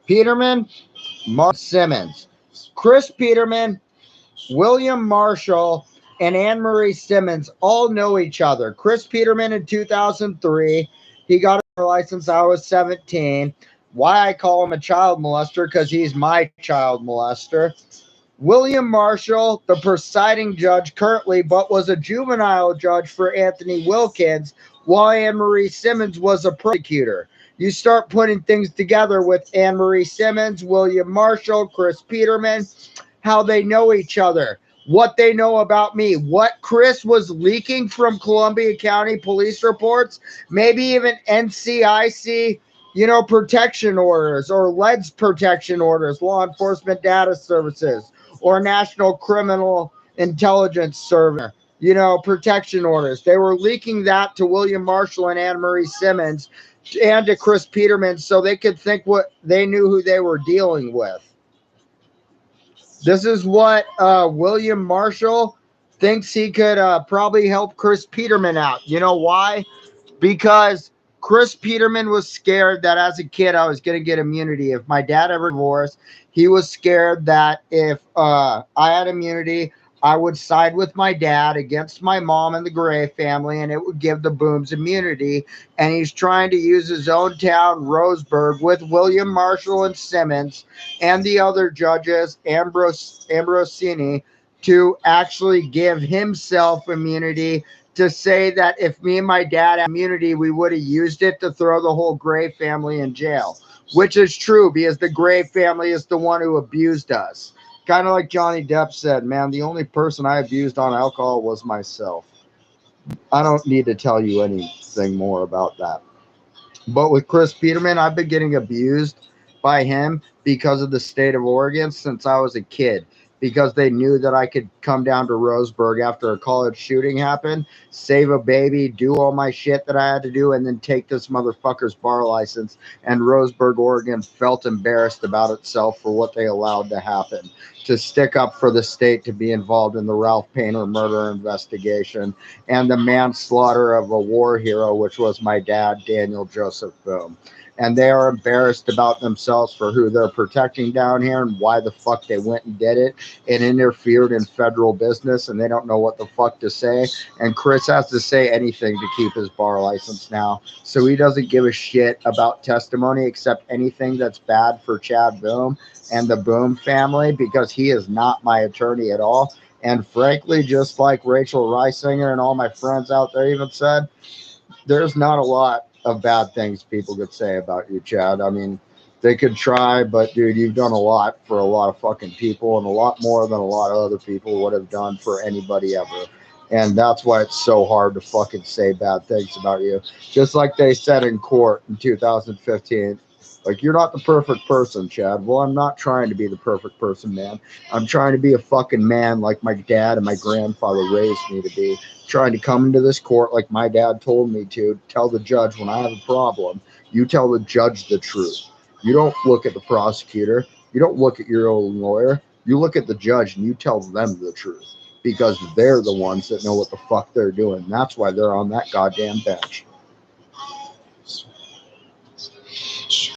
Petermen, Simmons. Chris Petermen, William Marshall, and Anne Marie Simmons all know each other. Chris Petermen in 2003, he got a license. I was 17. Why I call him a child molester? Because he's my child molester. William Marshall, the presiding judge currently, but was a juvenile judge for Anthony Wilkins, while Anne Marie Simmons was a prosecutor. You start putting things together with Anne Marie Simmons, William Marshall, Chris Petermen, how they know each other, what they know about me, what Chris was leaking from Columbia County police reports, maybe even NCIC, protection orders or LEDS protection orders, law enforcement data services, or National Criminal Intelligence Service, protection orders. They were leaking that to William Marshall and Anne Marie Simmons and to Chris Petermen so they could think what they knew who they were dealing with. This is what William Marshall thinks he could probably help Chris Petermen out. You know why? Because Chris Petermen was scared that as a kid I was going to get immunity. If my dad ever divorced, he was scared that if I had immunity, I would side with my dad against my mom and the Gray family, and it would give the Booms immunity. And he's trying to use his own town, Roseburg, with William Marshall and Simmons and the other judges, Ambrosini, to actually give himself immunity, to say that if me and my dad had immunity, we would have used it to throw the whole Gray family in jail, which is true because the Gray family is the one who abused us. Kind of like Johnny Depp said, man, the only person I abused on alcohol was myself. I don't need to tell you anything more about that. But with Chris Petermen, I've been getting abused by him because of the state of Oregon since I was a kid, because they knew that I could come down to Roseburg after a college shooting happened, save a baby, do all my shit that I had to do, and then take this motherfucker's bar license. And Roseburg, Oregon felt embarrassed about itself for what they allowed to happen, to stick up for the state, to be involved in the Ralph Painter murder investigation and the manslaughter of a war hero, which was my dad, Daniel Joseph Boom. And they are embarrassed about themselves for who they're protecting down here and why the fuck they went and did it and interfered in federal business, and they don't know what the fuck to say. And Chris has to say anything to keep his bar license now. So he doesn't give a shit about testimony except anything that's bad for Chad Boom and the Boom family, because he is not my attorney at all. And frankly, just like Rachel Reisinger and all my friends out there even said, there's not a lot of bad things people could say about you, Chad. I mean, they could try, but dude, you've done a lot for a lot of fucking people, and a lot more than a lot of other people would have done for anybody ever. And that's why it's so hard to fucking say bad things about you. Just like they said in court in 2015, like, you're not the perfect person, Chad. Well, I'm not trying to be the perfect person, man. I'm trying to be a fucking man like my dad and my grandfather raised me to be. Trying to come into this court like my dad told me to, tell the judge when I have a problem. You tell the judge the truth. You don't look at the prosecutor. You don't look at your own lawyer. You look at the judge and you tell them the truth, because they're the ones that know what the fuck they're doing. That's why they're on that goddamn bench.